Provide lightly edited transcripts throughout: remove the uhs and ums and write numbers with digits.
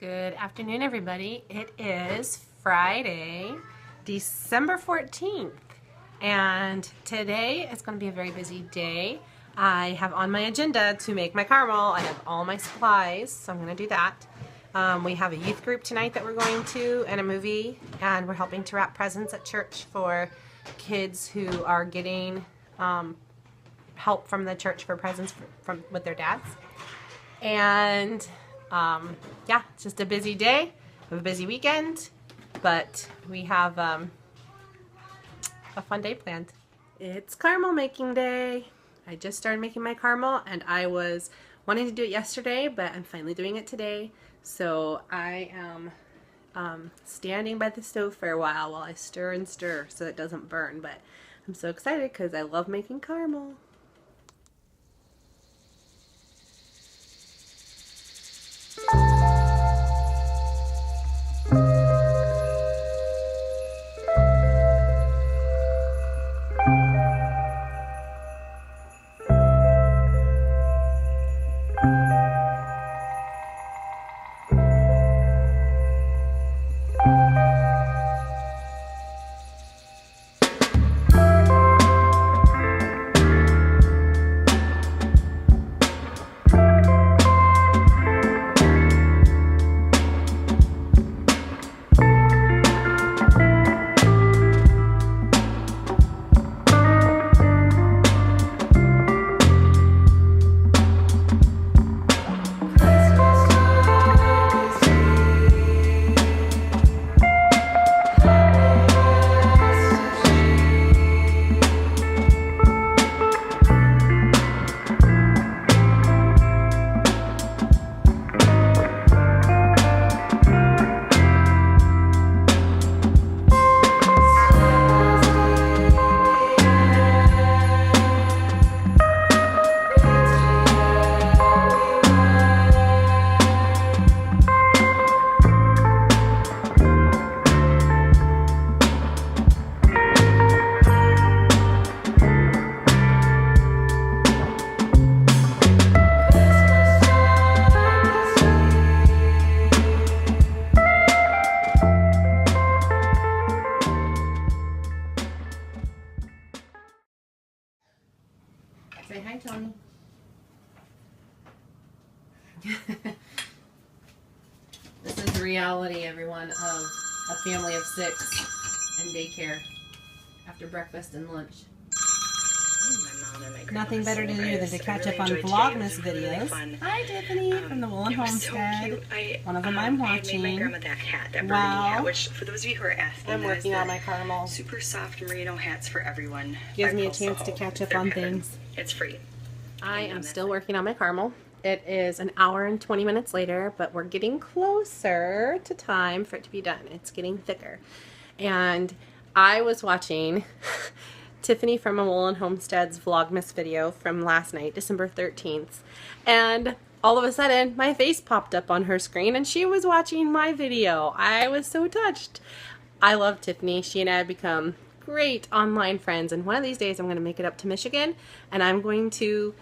Good afternoon, everybody. It is Friday, December 14th, and today is going to be a very busy day. I have on my agenda to make my caramel. I have all my supplies, so I'm going to do that. We have a youth group tonight that we're going to, and a movie, and we're helping to wrap presents at church for kids who are getting help from the church for presents with their dads. And yeah, it's just a busy day. We have a busy weekend, but we have a fun day planned. It's caramel making day. I just started making my caramel, and I was wanting to do it yesterday, but I'm finally doing it today. So I am standing by the stove for a while I stir and stir so it doesn't burn. But I'm so excited because I love making caramel. Say hi, Tony. This is the reality, everyone, of a family of 6 and daycare after breakfast and lunch. Nothing better to do than to catch up on Vlogmas videos. Hi, Tiffany from the Woolen Homestead. One of them I'm watching. My grandma that hat, that Wow. hat, which for those of you who are asking, I'm working on my caramel. super soft merino hats for everyone. Gives me a chance to catch up on things. It's free. I am still working on my caramel. It is an hour and 20 minutes later, but we're getting closer to time for it to be done. It's getting thicker. And I was watching Tiffany from a Woolen Homestead's Vlogmas video from last night, December 13th. And all of a sudden, my face popped up on her screen and she was watching my video. I was so touched. I love Tiffany. She and I have become great online friends. And one of these days, I'm going to make it up to Michigan and I'm going to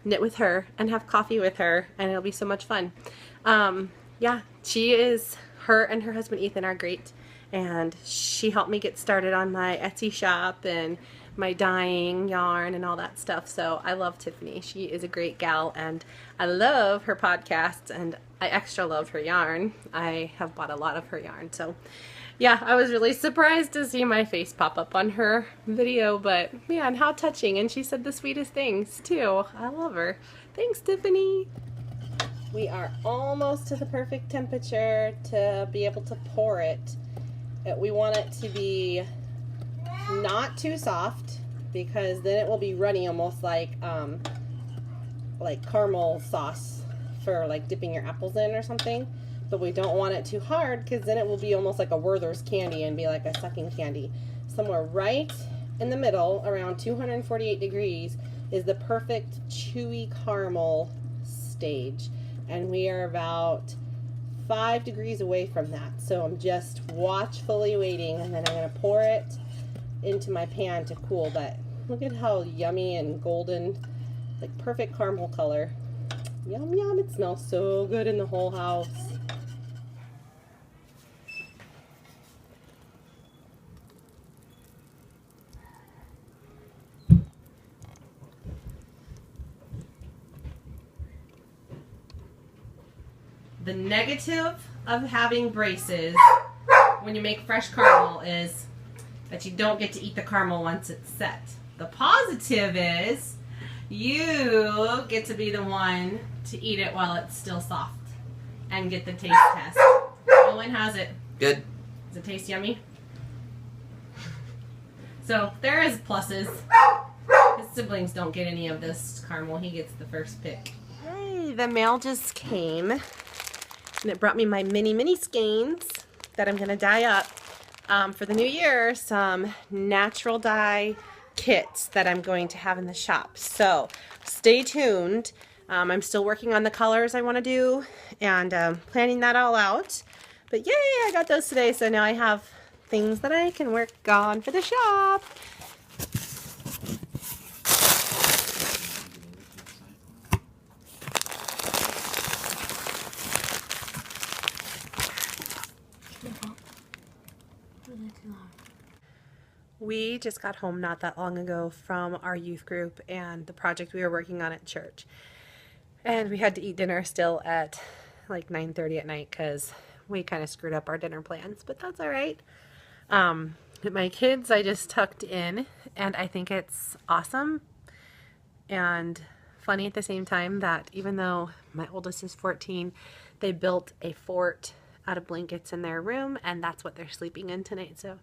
knit with her and have coffee with her, and it'll be so much fun. Yeah, her and her husband Ethan are great, and she helped me get started on my Etsy shop and my dyeing yarn and all that stuff. So I love Tiffany. She is a great gal, and I love her podcasts, and I extra love her yarn. I have bought a lot of her yarn. So yeah, I was really surprised to see my face pop up on her video, but man, how touching. And she said the sweetest things too. I love her. Thanks, Tiffany. We are almost to the perfect temperature to be able to pour it. We want it to be not too soft, because then it will be runny, almost like caramel sauce for like dipping your apples in or something. But we don't want it too hard, because then it will be almost like a Werther's candy and be like a sucking candy. Somewhere right in the middle, around 248 degrees, is the perfect chewy caramel stage. And we are about 5 degrees away from that. So I'm just watchfully waiting, and then I'm going to pour it into my pan to cool. But look at how yummy and golden, like perfect caramel color. Yum, yum. It smells so good in the whole house. the negative of having braces when you make fresh caramel is that you don't get to eat the caramel once it's set. The positive is you get to be the one to eat it while it's still soft and get the taste test. Owen, how's it? Good. Does it taste yummy? So there is pluses. His siblings don't get any of this caramel. He gets the first pick. Yay, the mail just came. And it brought me my mini skeins that I'm going to dye up for the new year. Some natural dye kits that I'm going to have in the shop. So stay tuned. I'm still working on the colors I want to do and planning that all out. But yay, I got those today. So now I have things that I can work on for the shop. We just got home not that long ago from our youth group and the project we were working on at church. And we had to eat dinner still at like 9:30 at night because we kind of screwed up our dinner plans, but that's all right. My kids, I just tucked in, and I think it's awesome and funny at the same time that even though my oldest is 14, they built a fort out of blankets in their room, and that's what they're sleeping in tonight. So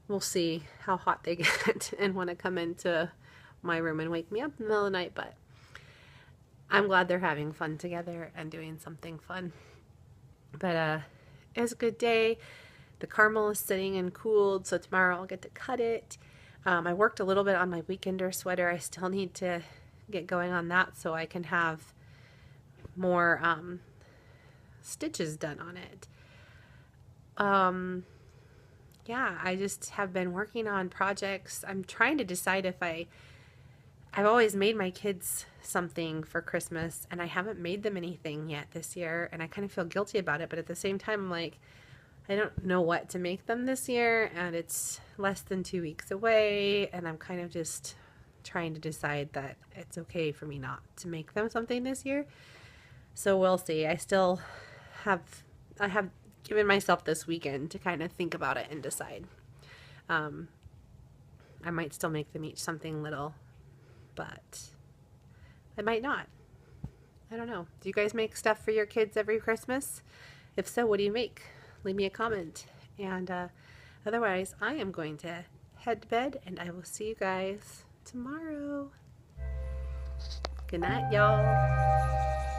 we'll see how hot they get and want to come into my room and wake me up in the middle of the night, but I'm glad they're having fun together and doing something fun. But it was a good day. The caramel is sitting and cooled, so tomorrow I'll get to cut it. I worked a little bit on my weekender sweater. I still need to get going on that so I can have more stitches done on it. Yeah, I just have been working on projects. I'm trying to decide if I've always made my kids something for Christmas, and I haven't made them anything yet this year, and I kind of feel guilty about it, but at the same time, I'm like, I don't know what to make them this year, and it's less than 2 weeks away, and I'm kind of just trying to decide that it's okay for me not to make them something this year. So we'll see. I have given myself this weekend to kind of think about it and decide. I might still make them each something little, but I might not. I don't know. Do you guys make stuff for your kids every Christmas? If so, what do you make? Leave me a comment. And otherwise, I am going to head to bed, and I will see you guys tomorrow. Good night, y'all.